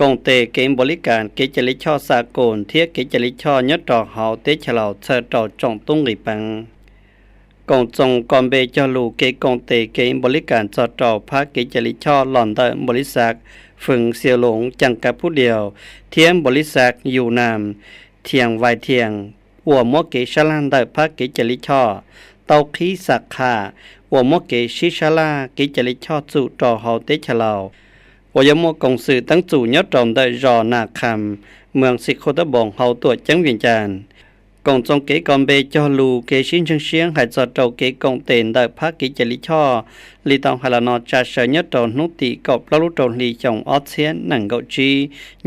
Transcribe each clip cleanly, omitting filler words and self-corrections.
กงเตเกมบริการเกจลิช่อสากลเทียเกจลิช่อยดอเฮาเตฉลาวเชตอจงตุ้งริปังกงจงกอมเบจอลูเกกงเตเกมบริการจอดอพระเกจลิช่อหลอนเดบริษัทฝึงเสียวหลงจังกับผู้เดียวเทียมบริษัทอยู่นามเทียงไวเทียงหัวมอเกชลันเดพระเกจลิช่อเตาขีสักขาหัวมอเกชิชลาเกจลิช่อจุดอเฮาเตฉลาววยมกงสือตั้งจู่ยอดรอมได้รอนาคำเมืองสิโคตะบงเฮาตัวจังเวียนจานกงจงเกกอมเบจอลูเกชินเชียงหายจอดเกกงเตนได้พักกิจลิช่อลีตองฮาลานอจาเชยอดรนุติกอบพระลุตรลีจงออเซียนหนังเกาจี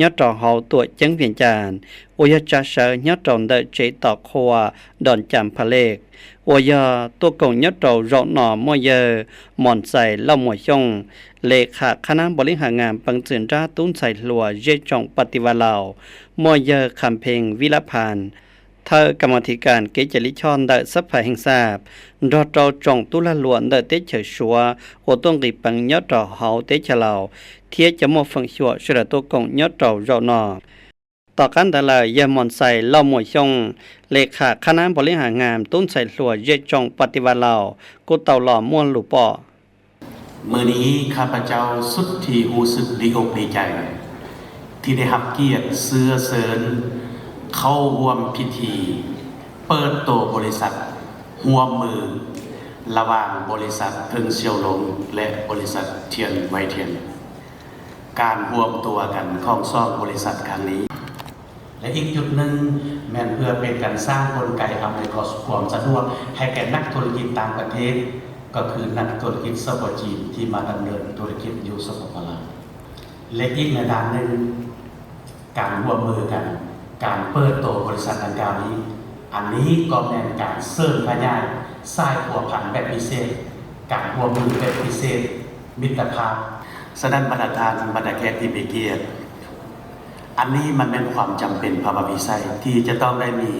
ยอดรเฮาตัวจังเวียนจานวยจาเชยอดรได้เจตอคัวดอนจำพะเลกวยตัวกงยอดรรอหนอมวยหมอนใส่เล่ามวยชงเลขาคณะบริหารงานปังจืนราตุ้นใส่หลัวเยจงปฏิวัติลาวมวยคำเพลงวิลพานเธอกรรมธิการเกจลิชอนได้สัพพายแห่งทราบรอเราจงตุลาล้วนได้เตเฉยชัวหัวต้องรีปังยอดรอเฮาเตเฉลาเทียจะมอฟังชัวเสด็จตัวกงยอดรอรอนอต่อกันแต่ละยามอนใส่เล่ามวยชงเลขาคณะบริหารงานตุ้นใส่หลัวเยจงปฏิวัติลาวกุเต่าหล่อม่วนหลูปอมื้อนี้ข้าพเจ้าสุดที่รู้สึกดีอกดีใจที่ได้รับเกียรติเสื้อเสริญเข้าร่วมพิธีเปิดตัวบริษัทร่วมมือระหว่างบริษัทเพิ่งเซียวหลงและบริษัทเทียนไวเทียนการร่วมตัวกันของสองบริษัทครั้งนี้และอีกจุดหนึ่งแม้นเพื่อเป็นการสร้างกลไกอำนวยความสะดวกให้แก่นักธุรกิจต่างประเทศก็คือนักธุรกิจสปจีนที่มาดำเนินธุรกิจอยู่สปป.ลาวและอีกในด้านหนึ่งการร่วมมือกันการเปิดตัวบริษัทดังกล่าวนี้อันนี้ก็เป็นการเสริมขยายสายผัวพันแบบพิเศษการร่วมมือแบบพิเศษมิตรภาพฉะนั้นบรรดาท่านบรรดาแขกที่มีเกียรติอันนี้มันเป็นความจำเป็นภาวะวิสัยที่จะต้องได้มี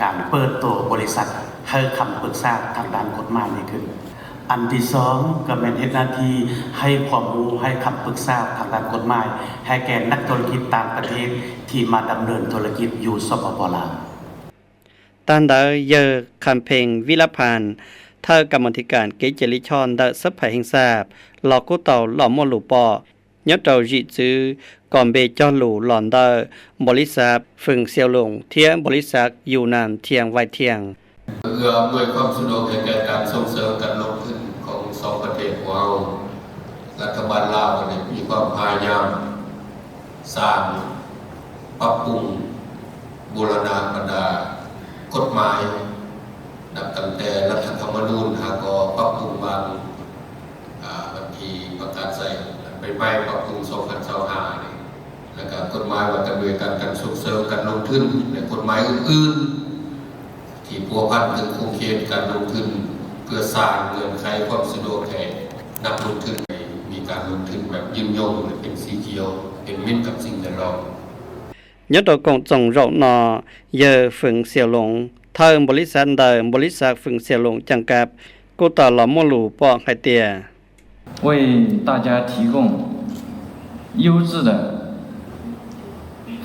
การเปิดตัวบริษัทให้คำปรึกษาทางด้านกฎหมายนี้ขึ้นอันที่2ก็เป็นเฮ็ดหน้าที่ให้ความรู้ให้คำปรึกษาทางด้านกฎหมายให้แก่นักธุรกิจต่างประเทศที่มาดำเนินธุรกิจอยู่สปป.ลาวตันดาเยอคำเพลงวิลพานเธอกรรมธิการเกจลิชอนได้สัพพายแห่งทราบหลอกกุเต่าหล่อมอหลูปอยดเราจิซื้อก่อนเบจอหลูหลอนเดอร์บริษัทฝึงเซียวหลงเทียบริษัทอยู่นานเทียงไวเทียงเพื่ออำนวยความสะดวกแก่การส่งเสริมการลงทุนของสองประเทศของเรารัฐบาลลาวได้มีความพยายามสร้างปรับปรุงบูรณาบรรดากฎหมายนับตั้งแต่รัฐธรรมนูญหาก็ปรับปรุงบางบัญชีประกาศใส่ไปใหม่ปรับปรุง2025นี่แล้วก็กฎหมายว่าการด้วยการส่งเสริมการลงทุนและกฎหมายอื่นๆที่พัวพันถึงโครงข่ายการลงทุนเพื่อสร้างเงื่อนไขความสะดวกแก่นักลงทุนมีการลงทุนแบบยืนยงเป็นสีเขียวเป็นมิตรกับสิ่งแวดล้อมยดกงจงรอนอเยอฝึงเสี่ยวหลงเทิงบริษัทเดิมบริษัทฝึงเสี่ยวหลงจังกับกุตอหลอมอหลูปอไคเตีย为大家提供优质的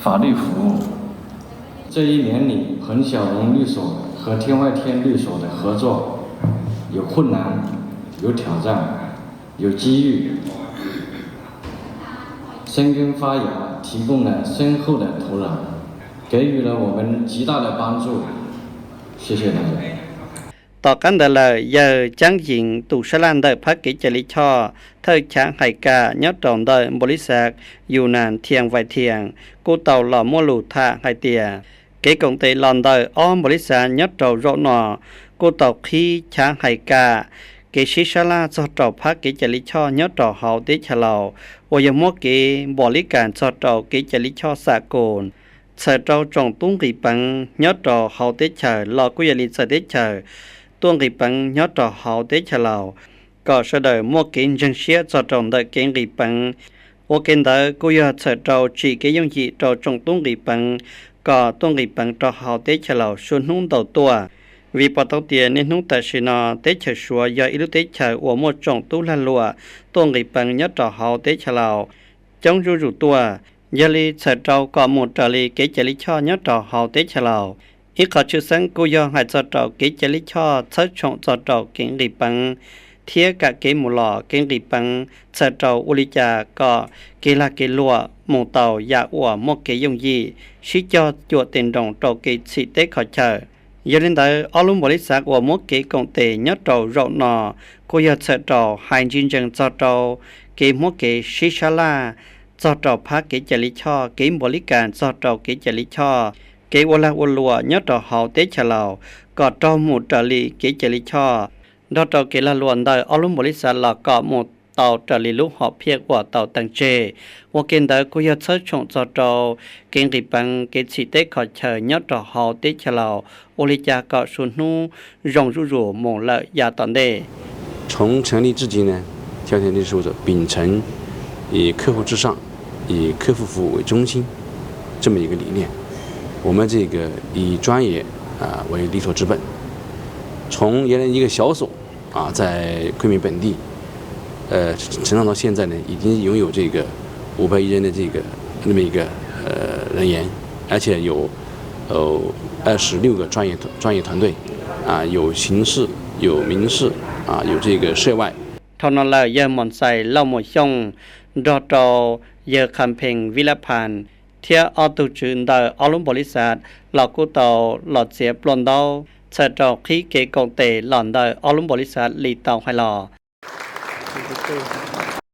法律服务。这一年里，恒小龙律所和天外天律所的合作有困难、有挑战、有机遇，生根发芽，提供了深厚的土壤，给予了我们极大的帮助。谢谢大家。ต่อกันเดลเยอจังหญิงตุชลันได้พักกิจลิช่อเธอช้างไห่กายอดรอมได้บริษัทอยู่นานเทียงไวเทียงกูเต่าหล่อมัวหลูท่าไฮเตียเกกงเตลอนได้อ้อมบริษัทยอดรอโรนอกูเต่าขี้ช้างไห่กาเกชิชลาจอดรอพักกิจลิช่อยอดรอเฮาติฉลาววยมเกบริการจอดรอกิจลิช่อสากลเสดเราจงตุ้งกีปังยอดรอเฮาติเฉยหลอกุยลิสติเฉยตัวกีปังยอดรอเฮาติฉลาวก็เสดมวกินจังเชียจอดรองได้เกงกีปังโอเกนเดอกุยเสดเราจีเกยงจีเราจงตุ้งกีปังก็ตุ้งกีปังรอเฮาติฉลาวชุนหุ่นต่อตัววิปตเตียนินุตัชินาเตเชชัวยาอิลุเตเชอวมจงตุลันลัวตุ้งกีปังยอดรอเฮาติฉลาวจงจูตัว ยาลีเสดเราก็หมดตาลีเกจลิช่อยอดต่อเฮาเตชะลาวอีกขอชื่อสังกุยองให้จอดเราเกจลิช่อเชิดชงจอดเราเก่งริปังเทียกะเกหมูหล่อเก่งริปังเสดเราอุลิจาก็เกลาเกลัวหมู่เต่ายาอัวมกเกยงยีชิจอจวดเต็นดงตอเกสิเตขอเชยาลินเดออลุมบริษัทอัวมกเกกงเตยอดเราเรานอกุยเสดเราหายจินจังจอดเราเกมกเกชิชาลาจอดเราพักเกจลิช่อเกมบริการจอดเราเกจลิช่อเกวลาอลัวยอดเราเฮาเตชะลาวก็ตอหมู่ตาลีเกจลิช่อดอตเกลาลวนได้อลุมบริษัทละก็หมู่เต่าตาลีลูกหอบเพียกว่าเต่าตังเจว่าเกณฑ์ได้กุยเชิดชงจอดเราเกณฑ์ริปังเกสิเตขอเชยอดเราเฮาเตชะลาวโอลิจาก็สุนูยงรูๆมงละยาตอนเด从成立至今呢，跳田律师事务所秉承以客户至上、以客户服务为中心这么一个理念。我们这个以专业为力所之本，从原来一个小所在昆明本地，成长到现在呢，已经拥有这个501人的这个那么一个人员，而且有26个专业团队有刑事、有民事有这个涉外。เท่านั้นแล้วเยอมอนใส่เล่าหมดช่องดอตเยอคัมเพงวิลพันเทียออตุจุนดาอลุมบริษัทหลอกกูเตาหลอดเสียปลอนดาวเสดอกขี้เกกงเตหลอนดาอลุมบริษัทลีเตาไฮลอ